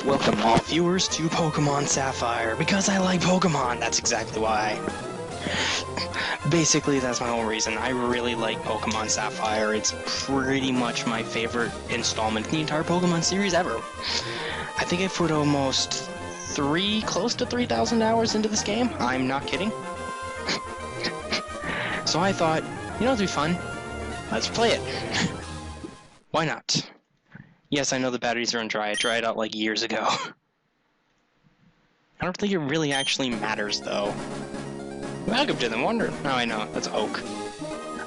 Welcome all viewers to Pokemon Sapphire, because I like Pokemon, that's exactly why. Basically, that's my whole reason. I really like Pokemon Sapphire. It's pretty much my favorite installment in the entire Pokemon series ever. I think I put almost close to 3,000 hours into this game. I'm not kidding. So I thought, you know what'd be fun? Let's play it. Why not? Yes, I know the batteries are dry. I dried out like years ago. I don't think it really actually matters, though. Welcome to the Wonder. No, I know. That's Oak.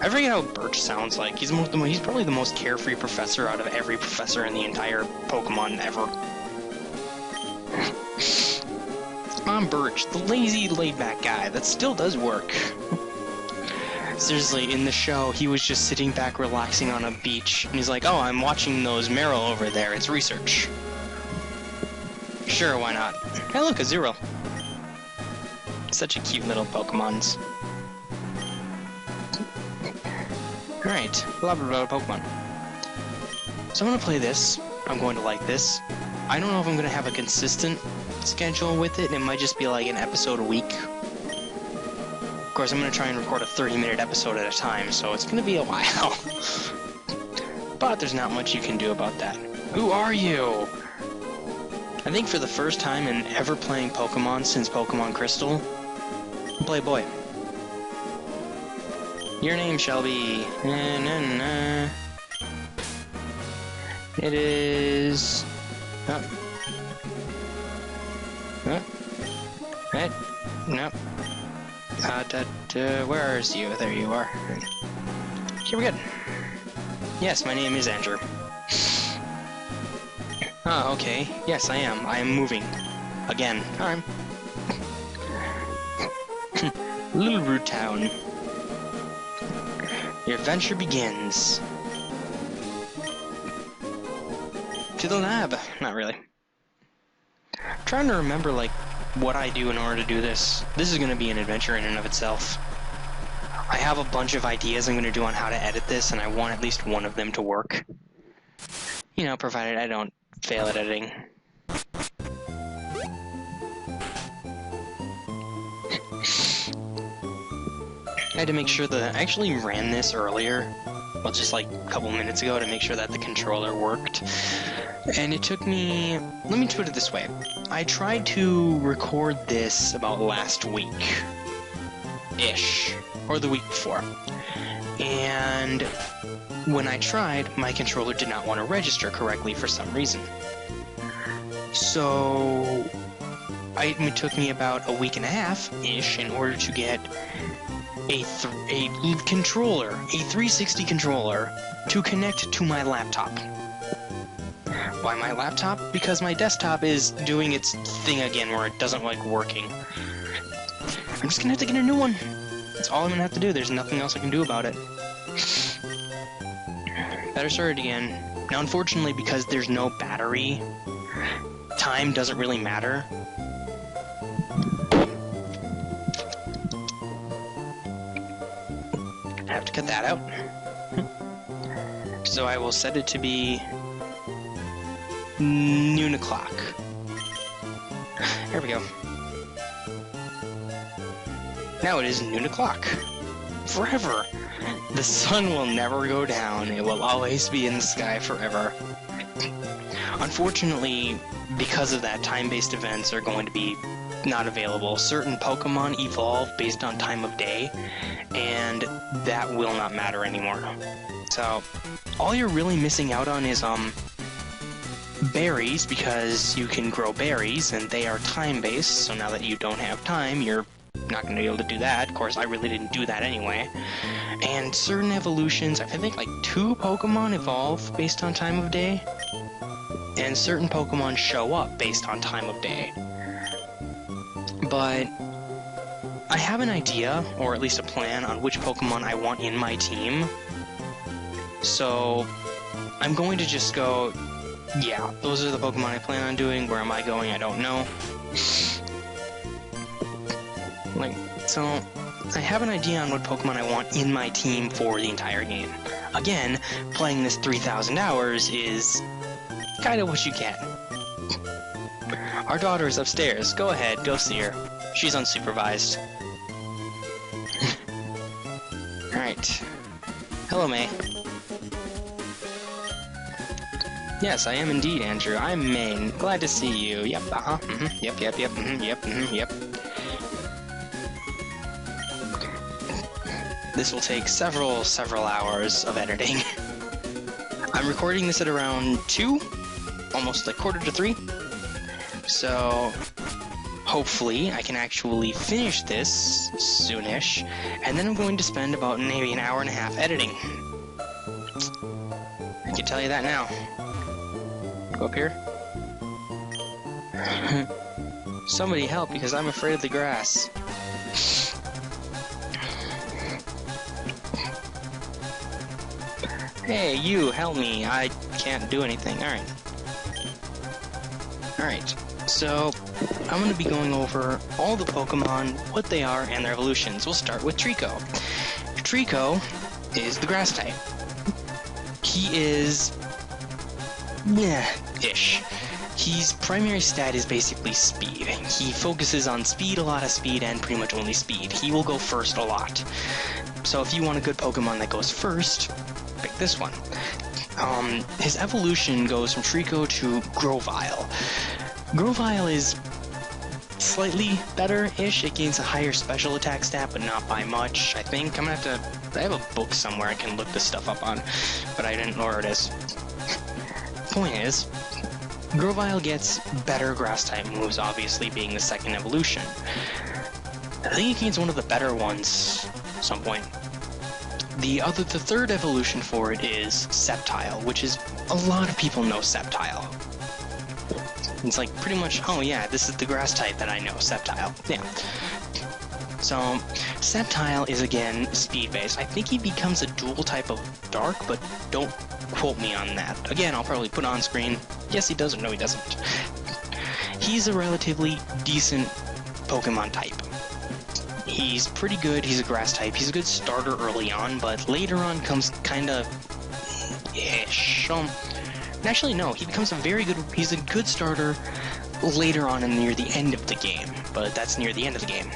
I forget how Birch sounds like. He's probably the most carefree professor out of every professor in the entire Pokemon ever. I'm Birch, the lazy, laid-back guy that still does work. Seriously, in the show, he was just sitting back relaxing on a beach, and he's like, oh, I'm watching those Meryl over there, it's research. Sure, why not? Hey look, a Zero. Such a cute little Pokemons. Alright, blah blah blah Pokemon. So I'm gonna play this, I'm going to like this. I don't know if I'm gonna have a consistent schedule with it, it might just be like an episode a week. Of course, I'm going to try and record a 30-minute episode at a time, so it's going to be a while. But there's not much you can do about that. Who are you? I think for the first time in ever playing Pokemon since Pokemon Crystal, Playboy. Your name shall be... It is... Right? Nope. Where is you? There you are. Here we go. Yes, my name is Andrew. Ah, okay. Yes, I am. I am moving. Again. Alright. Little Root Town. Your adventure begins. To the lab. Not really. I'm trying to remember, like, what I do in order to do this. This is going to be an adventure in and of itself. I have a bunch of ideas I'm going to do on how to edit this, and I want at least one of them to work. You know, provided I don't fail at editing. I had to make sure that I actually ran this earlier, well, just like a couple minutes ago, to make sure that the controller worked. And it took me... Let me put it this way. I tried to record this about last week-ish, or the week before. And when I tried, my controller did not want to register correctly for some reason. So it took me about a week and a half-ish in order to get a controller, a 360 controller, to connect to my laptop. Why my laptop? Because my desktop is doing its thing again where it doesn't like working. I'm just gonna have to get a new one. That's all I'm gonna have to do. There's nothing else I can do about it. Better start it again. Now unfortunately, because there's no battery, time doesn't really matter. I have to cut that out. So I will set it to be noon o'clock. There we go. Now it is noon o'clock. Forever. The sun will never go down. It will always be in the sky forever. Unfortunately, because of that, time-based events are going to be not available. Certain Pokemon evolve based on time of day, and that will not matter anymore. So, all you're really missing out on is, berries, because you can grow berries, and they are time-based, so now that you don't have time, you're not going to be able to do that. Of course, I really didn't do that anyway. And certain evolutions, I think like 2 Pokemon evolve based on time of day, and certain Pokemon show up based on time of day. But I have an idea, or at least a plan, on which Pokemon I want in my team. So I'm going to just go, yeah, those are the Pokemon I plan on doing. Where am I going? I don't know. So I have an idea on what Pokemon I want in my team for the entire game. again, playing this 3,000 hours is kind of what you get. Our daughter is upstairs. Go ahead, go see her. She's unsupervised. Alright. Hello, May. Yes, I am indeed, Andrew. I'm May. Glad to see you. Yep, Yep, yep. This will take several hours of editing. I'm recording this at around 2, almost like quarter to 3. So, hopefully I can actually finish this soonish, and then I'm going to spend about maybe an hour and a half editing. I can tell you that now. Go up here. Somebody help, because I'm afraid of the grass. Hey, you, help me. I can't do anything. Alright, so I'm going to be going over all the Pokemon, what they are, and their evolutions. We'll start with Trico. Trico is the grass type. He is... ish. His primary stat is basically speed. He focuses on speed, a lot of speed, and pretty much only speed. He will go first a lot. So if you want a good Pokemon that goes first, pick this one. His evolution goes from Trico to Grovyle. Grovyle is slightly better-ish. It gains a higher special attack stat, but not by much, I think. I'm gonna have to... I have a book somewhere I can look this stuff up on, but I didn't know where it is. Point is, Grovyle gets better grass-type moves, obviously being the second evolution. I think it gains one of the better ones at some point. The third evolution for it is Sceptile, which is, a lot of people know Sceptile. It's like pretty much, oh yeah, this is the grass type that I know, Sceptile. Yeah. So, Sceptile is again speed-based. I think he becomes a dual type of dark, but don't quote me on that. Again, I'll probably put on screen. Yes, he does, or no, he doesn't. He's a relatively decent Pokemon type. He's pretty good, he's a grass type, he's a good starter early on, but later on comes kinda... ish. Actually, no, he becomes he's a good starter later on and near the end of the game, but that's near the end of the game.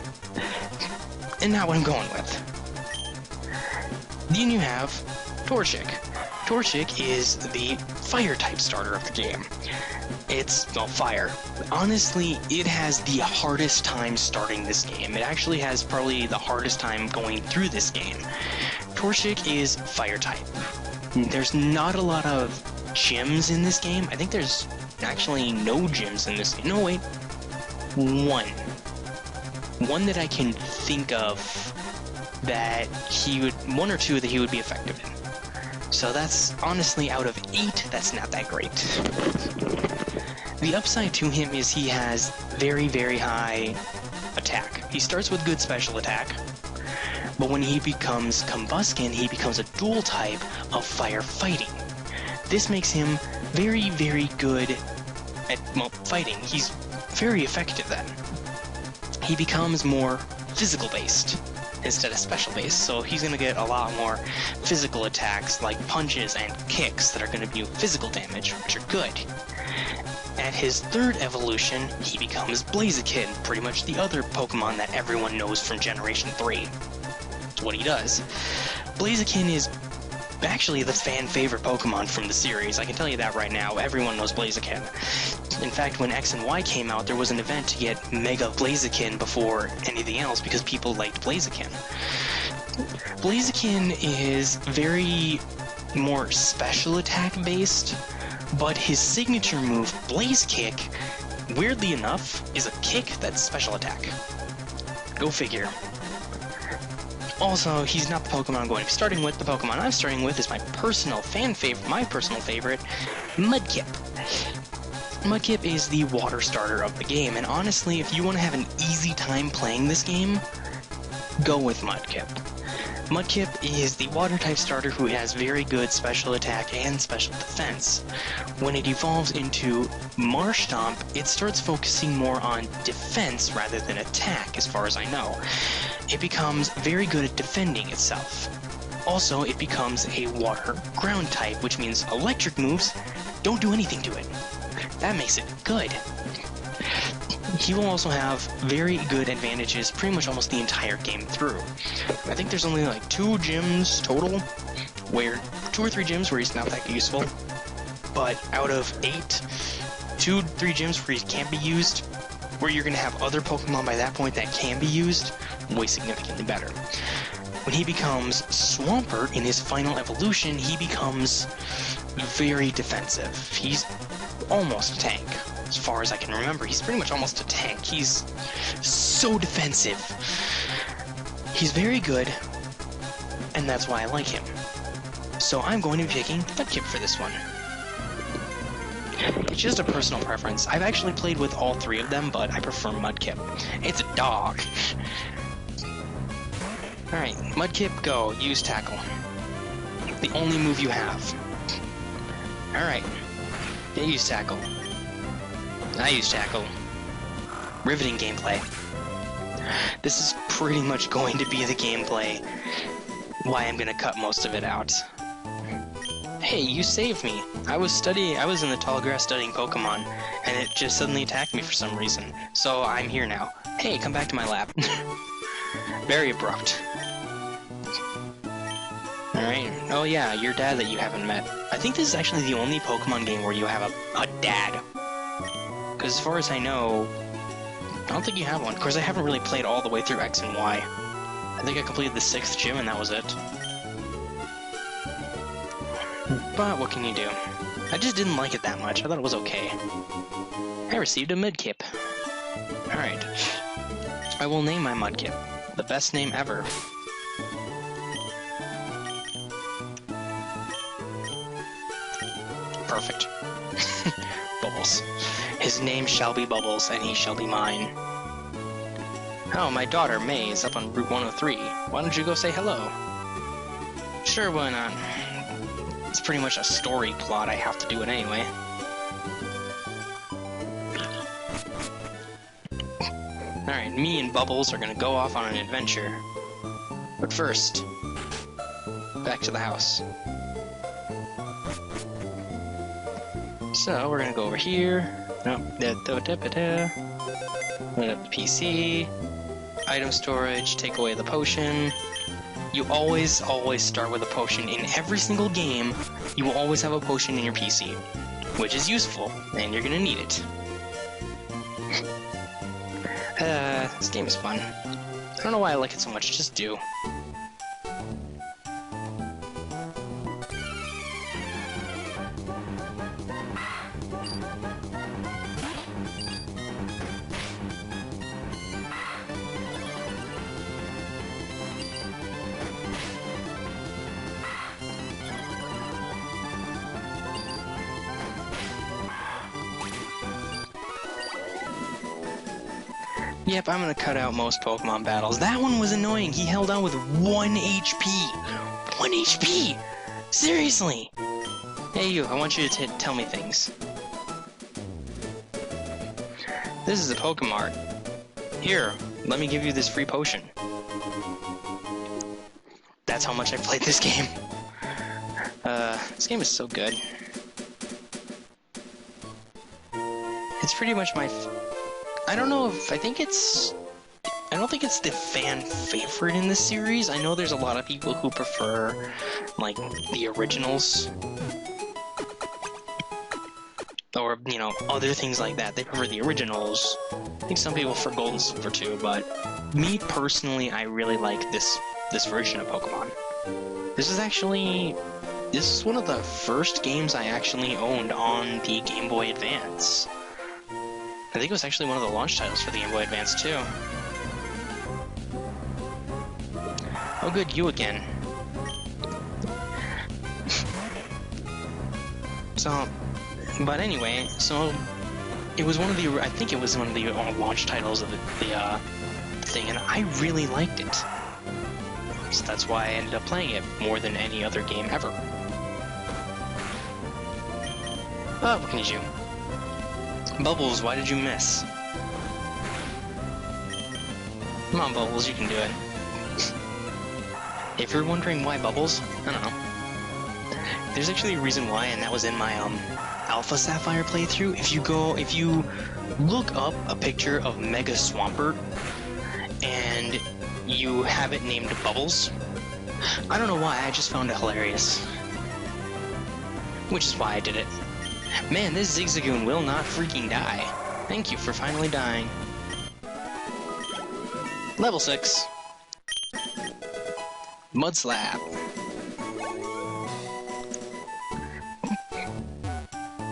And not what I'm going with. Then you have Torchic. Torchic is the fire-type starter of the game. It's, well, fire. Honestly, it has the hardest time starting this game. It actually has probably the hardest time going through this game. Torchic is fire-type. There's not a lot of gyms in this game. I think there's actually no gyms in this game. No, wait. One that I can think of that one or two that he would be effective in. So that's, honestly, out of 8, that's not that great. The upside to him is he has very, very high attack. He starts with good special attack, but when he becomes Combuskin, he becomes a dual type of firefighting. This makes him very, very good at, well, fighting. He's very effective then. He becomes more physical-based instead of special-based, so he's going to get a lot more physical attacks like punches and kicks that are going to do physical damage, which are good. At his third evolution, he becomes Blaziken, pretty much the other Pokemon that everyone knows from Generation 3. That's what he does. Blaziken is actually the fan-favorite Pokemon from the series. I can tell you that right now. Everyone knows Blaziken. In fact, when X and Y came out, there was an event to get Mega Blaziken before anything else because people liked Blaziken. Blaziken is very more special attack based, but his signature move, Blaze Kick, weirdly enough, is a kick that's special attack. Go figure. Also, he's not the Pokemon I'm going to be starting with. The Pokemon I'm starting with is my personal favorite, Mudkip. Mudkip is the water starter of the game, and honestly, if you want to have an easy time playing this game, go with Mudkip. Mudkip is the water-type starter who has very good special attack and special defense. When it evolves into Marshtomp, it starts focusing more on defense rather than attack, as far as I know. It becomes very good at defending itself. Also, it becomes a water ground type, which means electric moves don't do anything to it. That makes it good. He will also have very good advantages pretty much almost the entire game through. I think there's only like 2 gyms total, where 2 or 3 gyms where he's not that useful. But out of 8, 2, 3 gyms where he can't be used, where you're going to have other Pokemon by that point that can be used, way significantly better. When he becomes Swampert in his final evolution, he becomes very defensive. He's almost a tank. As far as I can remember, he's pretty much almost a tank. He's so defensive. He's very good, and that's why I like him. So I'm going to be picking Mudkip for this one. It's just a personal preference. I've actually played with all 3 of them, but I prefer Mudkip. It's a dog. Alright, Mudkip, go. Use Tackle. The only move you have. Alright. Yeah, use Tackle. I use Tackle. Riveting gameplay. This is pretty much going to be the gameplay. Why I'm gonna cut most of it out. Hey, you saved me. I was in the tall grass studying Pokemon, and it just suddenly attacked me for some reason. So I'm here now. Hey, come back to my lab. Very abrupt. Alright. Oh yeah, your dad that you haven't met. I think this is actually the only Pokemon game where you have a dad. Because as far as I know, I don't think you have one. Of course, I haven't really played all the way through X and Y. I think I completed the 6th gym and that was it. But what can you do? I just didn't like it that much. I thought it was okay. I received a Mudkip. Alright. I will name my Mudkip. The best name ever. Perfect. Bubbles. His name shall be Bubbles, and he shall be mine. Oh, my daughter May is up on Route 103. Why don't you go say hello? Sure, why not? It's pretty much a story plot, I have to do it anyway. Alright, me and Bubbles are gonna go off on an adventure. But first, back to the house. So, we're gonna go over here. Nope. Open up the PC. Item storage, take away the potion. You always start with a potion. In every single game, you will always have a potion in your PC. Which is useful, and you're gonna need it. This game is fun. I don't know why I like it so much, just do. Yep, I'm gonna cut out most Pokemon battles. That one was annoying. He held on with 1 HP. 1 HP! Seriously! Hey you, I want you to tell me things. This is a Pokemart. Here, let me give you this free potion. That's how much I played this game. This game is so good. It's pretty much my... I don't know if... I don't think it's the fan favorite in this series. I know there's a lot of people who prefer, like, the originals. Or, you know, other things like that. They prefer the originals. I think some people prefer Gold and Silver too, but me personally, I really like this version of Pokemon. This is one of the first games I actually owned on the Game Boy Advance. I think it was actually one of the launch titles for the Game Boy Advance, too. Oh good, you again. But anyway, so... It was one of the... I think it was one of the launch titles of the thing, and I really liked it. So that's why I ended up playing it more than any other game ever. Oh, what can you do? Bubbles, why did you miss? Come on, Bubbles, you can do it. If you're wondering why bubbles, I don't know. There's actually a reason why, and that was in my Alpha Sapphire playthrough. If you look up a picture of Mega Swampert and you have it named Bubbles, I don't know why, I just found it hilarious. Which is why I did it. Man, this Zigzagoon will not freaking die. Thank you for finally dying. Level 6. Mud Slab.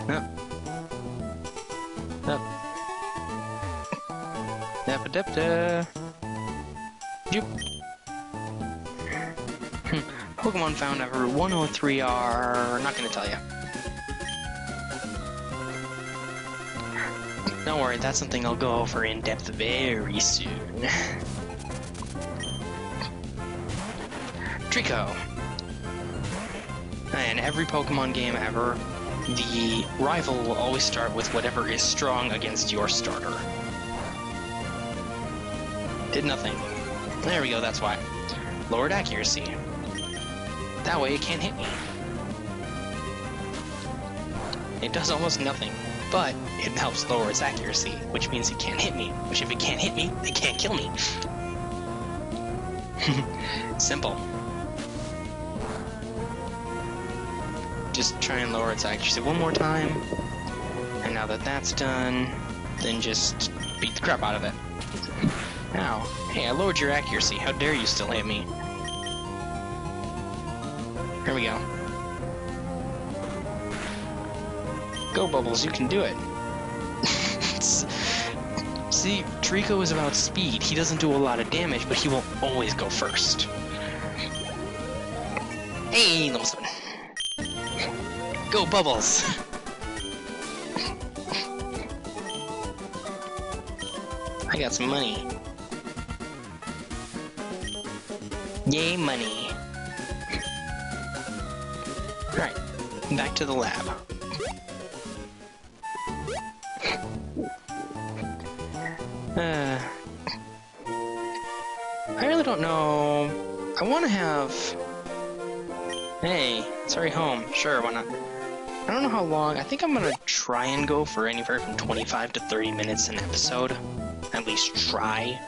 Up. Up. Dappa-dappa. Joop. Pokemon found over 103 are... not gonna tell you. Don't worry, that's something I'll go over in depth very soon. Trico. In every Pokemon game ever, the rival will always start with whatever is strong against your starter. Did nothing. There we go, that's why. Lowered accuracy. That way it can't hit me. It does almost nothing, but it helps lower its accuracy, which means it can't hit me. Which if it can't hit me, it can't kill me. Simple. Just try and lower its accuracy one more time, and now that that's done, then just beat the crap out of it. Ow. Hey, I lowered your accuracy. How dare you still hit me? Here we go. Go, Bubbles, you can do it. See, Trico is about speed. He doesn't do a lot of damage, but he will always go first. Hey, level 7. Go, Bubbles! I got some money. Yay, money. Alright, back to the lab. I really don't know. I want to have... Hey, sorry, home. Sure, why not? I don't know how long. I think I'm gonna try and go for anywhere from 25 to 30 minutes an episode. At least try.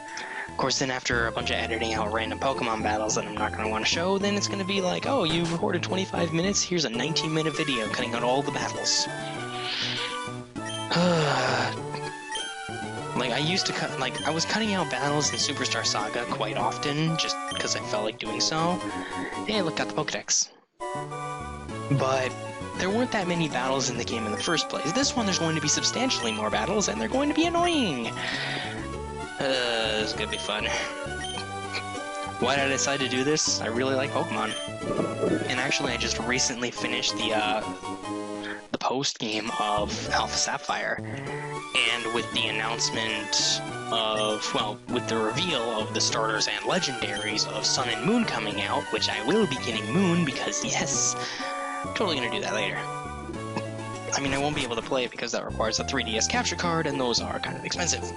Of course, then after a bunch of editing out random Pokemon battles that I'm not going to want to show, then it's going to be like, oh, you recorded 25 minutes? Here's a 19-minute video cutting out all the battles. Like, I used to cut, like, I was cutting out battles in Superstar Saga quite often, just because I felt like doing so. Hey, look, got the Pokedex. But there weren't that many battles in the game in the first place. This one, there's going to be substantially more battles, and they're going to be annoying. This is gonna be fun. Why did I decide to do this? I really like Pokemon. And actually, I just recently finished the post-game of Alpha Sapphire. And with the announcement of, well, with the reveal of the starters and legendaries of Sun and Moon coming out, which I will be getting Moon because, yes, I'm totally gonna do that later. I mean, I won't be able to play it because that requires a 3DS capture card, and those are kind of expensive.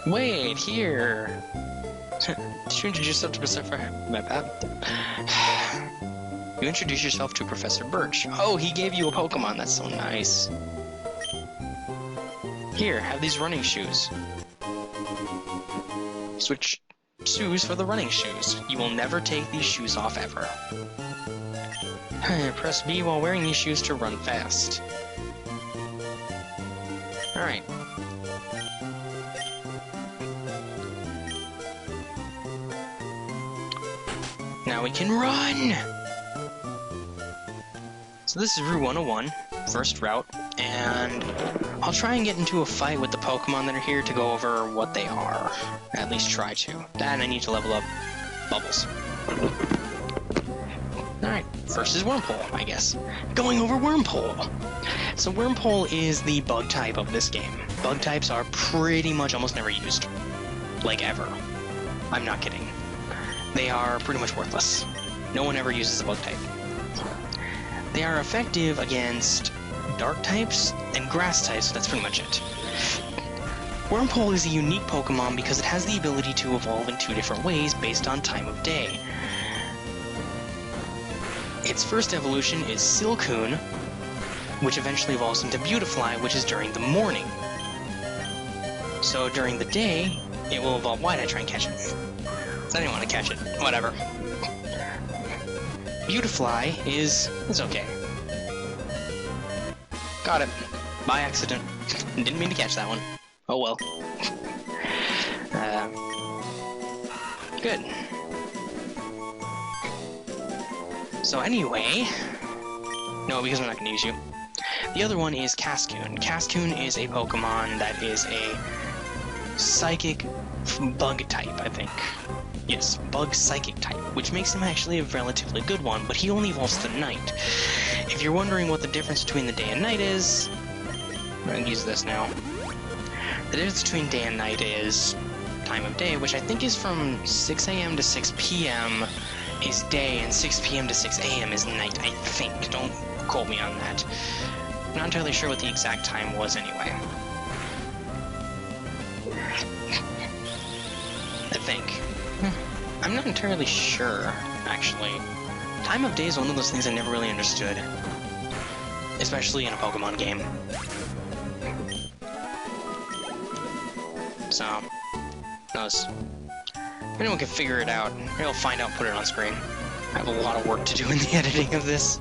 Wait, here! Did you introduce yourself to Professor... My bad. You introduced yourself to Professor Birch. Oh, he gave you a Pokemon, that's so nice. Here, have these running shoes. Switch shoes for the running shoes. You will never take these shoes off ever. Press B while wearing these shoes to run fast. Alright. Now we can run! So this is Route 101, first route, and I'll try and get into a fight with the Pokemon that are here to go over what they are. At least try to. And I need to level up Bubbles. Alright, first is Wormpole, I guess. Going over Wormpole! So Wormpole is the bug type of this game. Bug types are pretty much almost never used. Like ever. I'm not kidding. They are pretty much worthless. No one ever uses a bug type. They are effective against dark types and grass types, so that's pretty much it. Wormpole is a unique Pokemon because it has the ability to evolve in 2 different ways based on time of day. Its first evolution is Silcoon, which eventually evolves into Beautifly, which is during the morning. So during the day, it will evolve. Why'd I try and catch it? I didn't want to catch it. Whatever. Beautifly is okay. Got it. By accident. Didn't mean to catch that one. Oh well. Good. So anyway... No, because I'm not going to use you. The other one is Cascoon. Cascoon is a Pokemon that is a Psychic Bug type, I think. Yes, Bug Psychic type, which makes him actually a relatively good one, but he only evolves to night. If you're wondering what the difference between the day and night is... I'm going to use this now. The difference between day and night is time of day, which I think is from 6 AM to 6 PM is day, and 6 PM to 6 AM is night, I think. Don't quote me on that. I'm not entirely sure what the exact time was anyway. I think. I'm not entirely sure, actually. Time of day is one of those things I never really understood. Especially in a Pokemon game. So, if anyone can figure it out, maybe I'll find out and put it on screen. I have a lot of work to do in the editing of this.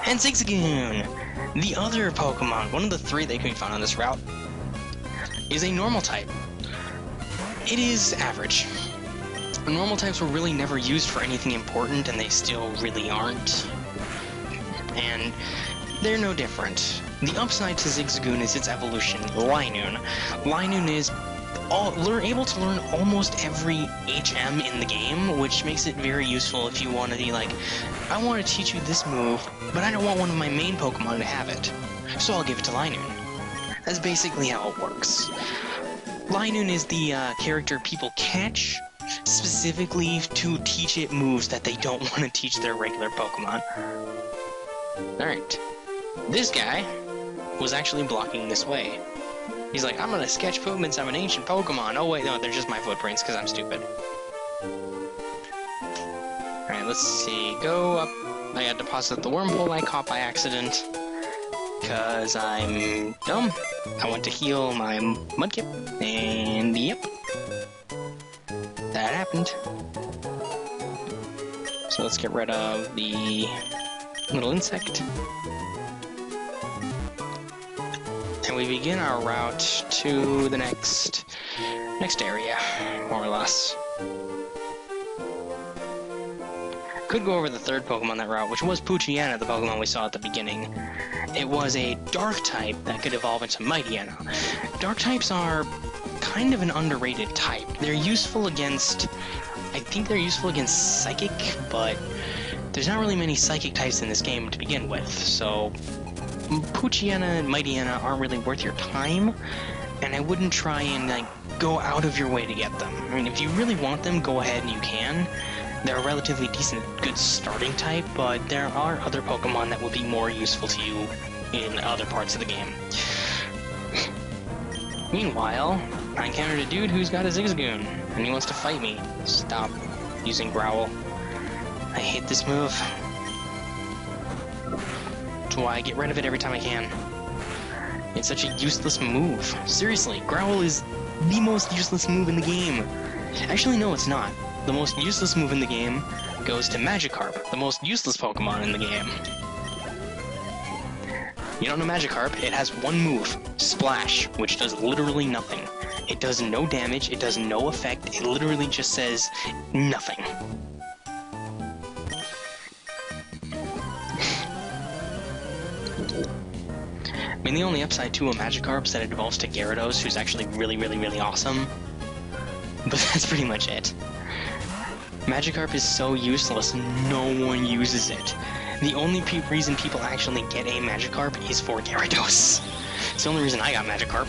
And Zigzagoon! The other Pokemon, one of the 3 that can be found on this route, is a normal type. It is average. Normal types were really never used for anything important, and they still really aren't. And they're no different. The upside to Zigzagoon is its evolution, Linoon. Linoon is able to learn almost every HM in the game, which makes it very useful if you want to be like, I want to teach you this move, but I don't want one of my main Pokemon to have it, so I'll give it to Linoon. That's basically how it works. Linoon is the character people catch, specifically to teach it moves that they don't want to teach their regular Pokemon. Alright. This guy was actually blocking this way. He's like, I'm gonna sketch movements of an ancient Pokemon. Oh wait, no, they're just my footprints, because I'm stupid. Alright, let's see. Go up. I got deposited the wormhole I caught by accident. Because I'm dumb. I want to heal my Mudkip, and yep. That happened. So let's get rid of the little insect. And we begin our route to the next area, more or less. Could go over the 3rd Pokemon that route, which was Poochyena, the Pokemon we saw at the beginning. It was a Dark type that could evolve into Mightyena. Dark types are kind of an underrated type. They're useful against... I think they're useful against Psychic, but there's not really many Psychic types in this game to begin with, so... Poochyena and Mightyena aren't really worth your time, and I wouldn't try and like go out of your way to get them. I mean, if you really want them, go ahead and you can. They're a relatively decent, good starting type, but there are other Pokemon that would be more useful to you in other parts of the game. Meanwhile, I encountered a dude who's got a Zigzagoon, and he wants to fight me. Stop using Growl. I hate this move. That's why I get rid of it every time I can. It's such a useless move. Seriously, Growl is the most useless move in the game. Actually, no, it's not. The most useless move in the game goes to Magikarp, the most useless Pokemon in the game. You don't know Magikarp? It has one move, Splash, which does literally nothing. It does no damage, it does no effect, it literally just says nothing. I mean, the only upside to a Magikarp is that it evolves to Gyarados, who's actually really, really, really awesome. But that's pretty much it. Magikarp is so useless, no one uses it. The only reason people actually get a Magikarp is for Gyarados. It's the only reason I got Magikarp.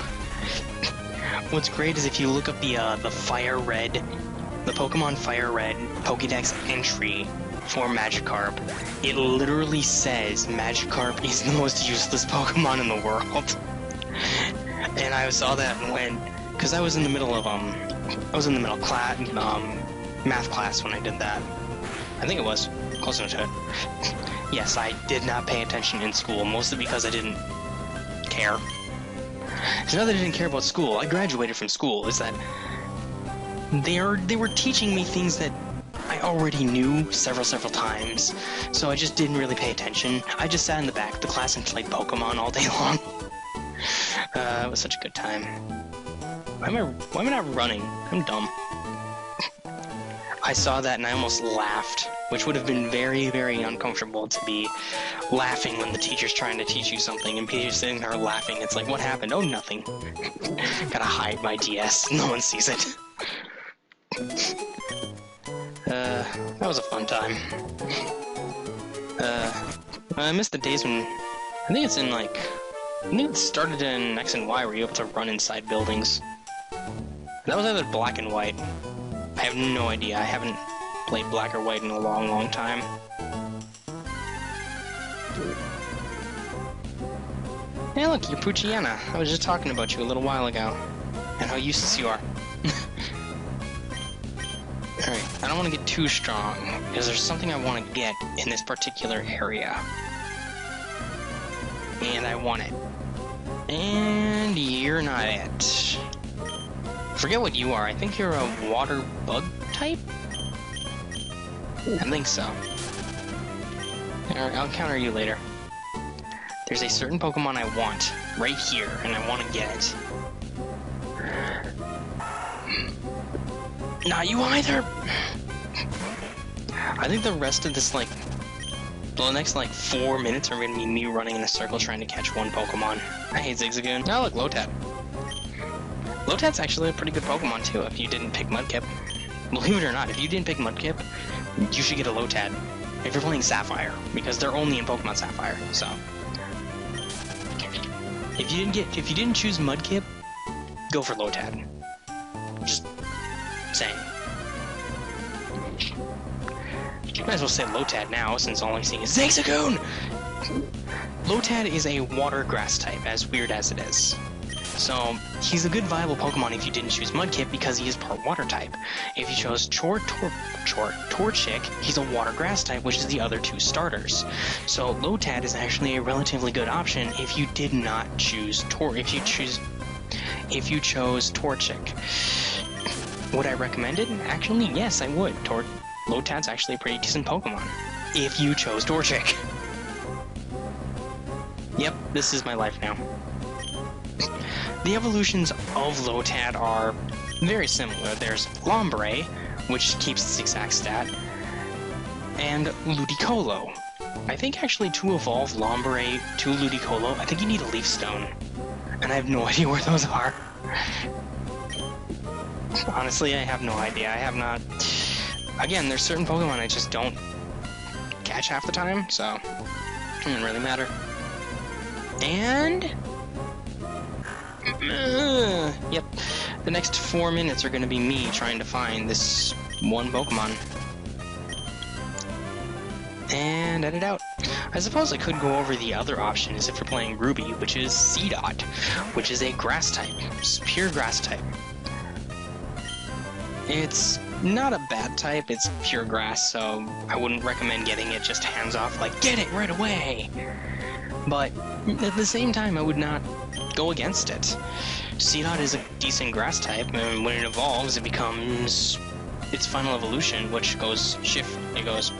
What's great is if you look up the Fire Red, the Pokemon Fire Red Pokédex entry for Magikarp, it literally says Magikarp is the most useless Pokemon in the world. And I saw that and went, because I was in the middle of class, math class when I did that. I think it was close enough to it. Yes, I did not pay attention in school, mostly because I didn't care. It's not that I didn't care about school. I graduated from school. Is that they were teaching me things that I already knew several times, so I just didn't really pay attention. I just sat in the back of the class and played Pokemon all day long. It was such a good time. Why am I not running? I'm dumb. I saw that and I almost laughed, which would have been very, very uncomfortable to be laughing when the teacher's trying to teach you something and Peter's sitting there laughing. It's like, what happened? Oh, nothing. Gotta hide my DS. No one sees it. That was a fun time. I miss the days when... I think it started in X and Y where you're able to run inside buildings. That was either black and white. I have no idea. I haven't played black or white in a long, long time. Hey look, you're Poochyena. I was just talking about you a little while ago. And how useless you are. Alright, I don't want to get too strong, because there's something I want to get in this particular area. And I want it. And you're not it. Forget what you are. I think you're a water bug type? I think so. Alright, I'll counter you later. There's a certain Pokemon I want right here, and I want to get it. Not you either! I think the rest of this, the next, 4 minutes are going to be me running in a circle trying to catch one Pokemon. I hate Zigzagoon. Oh, look, Lotad. Lotad's actually a pretty good Pokemon, too, if you didn't pick Mudkip. Believe it or not, if you didn't pick Mudkip, you should get a Lotad. If you're playing Sapphire, because they're only in Pokemon Sapphire, so... If you didn't choose Mudkip, go for Lotad. Just saying. Might as well say Lotad now, since all I'm seeing is Zigzagoon! Lotad is a water grass type, as weird as it is. So, he's a good viable Pokemon if you didn't choose Mudkip, because he is part water type. If you chose Torchic, he's a water grass type, which is the other two starters. So, Lotad is actually a relatively good option if you did not choose if you chose Torchic. Would I recommend it? Actually, yes, I would. Lotad's actually a pretty decent Pokemon. If you chose Torchic. Yep, this is my life now. The evolutions of Lotad are very similar. There's Lombre, which keeps its exact stat, and Ludicolo. I think actually to evolve Lombre to Ludicolo, I think you need a Leaf Stone. And I have no idea where those are. Honestly, I have no idea. I have not... Again, there's certain Pokemon I just don't catch half the time, so it doesn't really matter. And... yep, the next 4 minutes are going to be me trying to find this one Pokemon. And edit out. I suppose I could go over the other options if you're playing Ruby, which is Seedot, which is a grass type. It's pure grass type. It's not a bad type, it's pure grass, so I wouldn't recommend getting it just hands off, like, get it right away! But at the same time, I would not go against it. Seedot is a decent grass type, and when it evolves, it becomes its final evolution, which goes it goes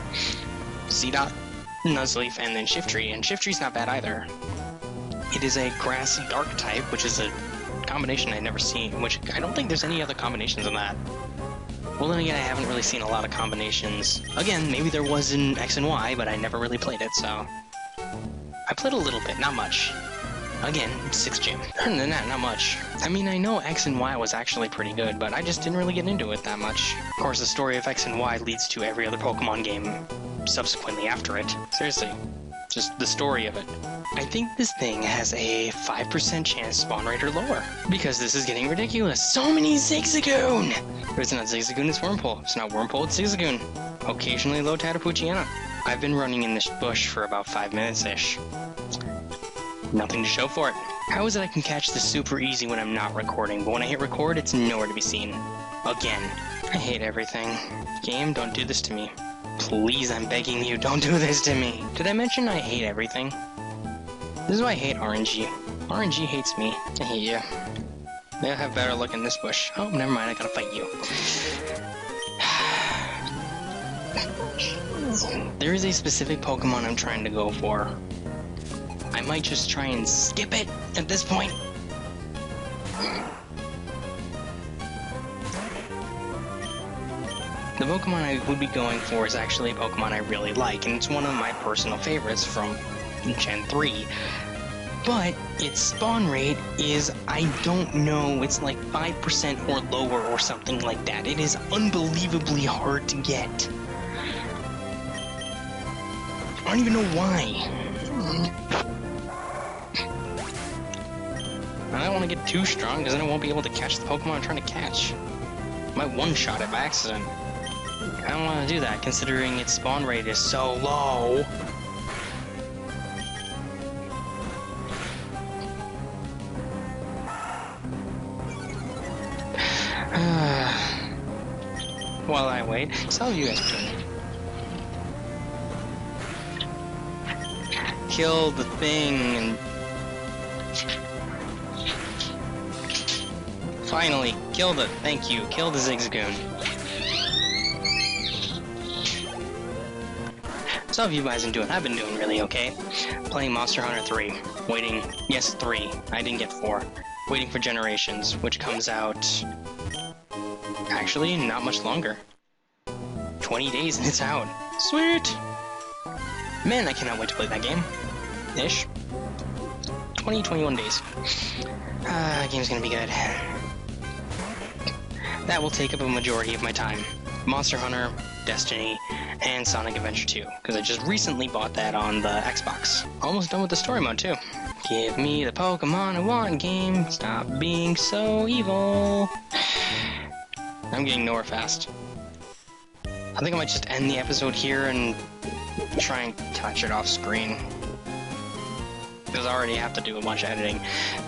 Seedot, Nuzleaf, and then Shiftry, and Shiftry's not bad either. It is a grass dark type, which is a combination I've never seen, which I don't think there's any other combinations in that. Well, then again, I haven't really seen a lot of combinations. Again, maybe there was in X and Y, but I never really played it, so... I played a little bit, not much. Again, 6th gym. Other than that, not much. I mean, I know X and Y was actually pretty good, but I just didn't really get into it that much. Of course, the story of X and Y leads to every other Pokemon game subsequently after it. Seriously. Just the story of it. I think this thing has a 5% chance spawn rate or lower. Because this is getting ridiculous. So many Zigzagoon! But it's not Zigzagoon, it's Wurmple. It's not Wurmple, it's Zigzagoon. Occasionally Lotad or Poochyena. I've been running in this bush for about 5 minutes-ish. Nothing to show for it. How is it I can catch this super easy when I'm not recording, but when I hit record, it's nowhere to be seen? Again. I hate everything. Game, don't do this to me. Please, I'm begging you, don't do this to me. Did I mention I hate everything? This is why I hate RNG. RNG hates me. I hate you. They'll have better luck in this bush. Oh, never mind, I gotta fight you. There is a specific Pokemon I'm trying to go for. I might just try and skip it at this point. The Pokemon I would be going for is actually a Pokemon I really like, and it's one of my personal favorites from Gen 3. But its spawn rate is, I don't know, it's like 5% or lower or something like that. It is unbelievably hard to get. I don't even know why. I don't want to get too strong, because then I won't be able to catch the Pokemon I'm trying to catch. I might one-shot it by accident. I don't want to do that, considering its spawn rate is so low. While I wait, so how have you guys been? Kill the thing and... Finally, killed it. Thank you. Kill the Zigzagoon. So how have you guys been doing? I've been doing really okay. Playing Monster Hunter 3. Waiting... Yes, 3. I didn't get 4. Waiting for Generations, which comes out... Actually, not much longer. 20 days and it's out. Sweet! Man, I cannot wait to play that game. Ish. 21 days. Game's gonna be good. That will take up a majority of my time. Monster Hunter, Destiny, and Sonic Adventure 2, because I just recently bought that on the Xbox. Almost done with the story mode, too. Give me the Pokemon I want, game. Stop being so evil. I'm getting nowhere fast. I think I might just end the episode here and try and catch it off screen. Because I already have to do a bunch of editing.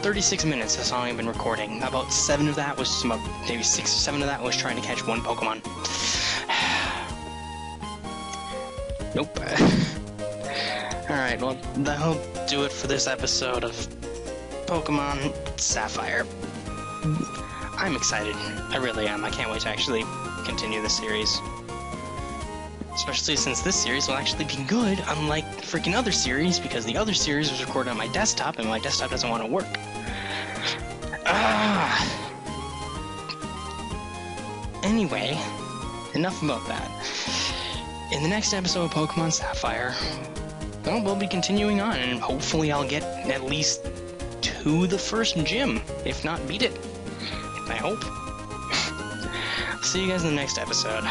36 minutes, that's all I've been recording. About 7 of that was, maybe 6 or 7 of that was trying to catch one Pokemon. Nope. Alright, well, that'll do it for this episode of Pokemon Sapphire. I'm excited. I really am. I can't wait to actually continue the series. Especially since this series will actually be good, unlike the freaking other series, because the other series was recorded on my desktop, and my desktop doesn't want to work. Anyway, enough about that. In the next episode of Pokemon Sapphire, well, we'll be continuing on, and hopefully I'll get at least to the first gym, if not beat it. I hope. See you guys in the next episode.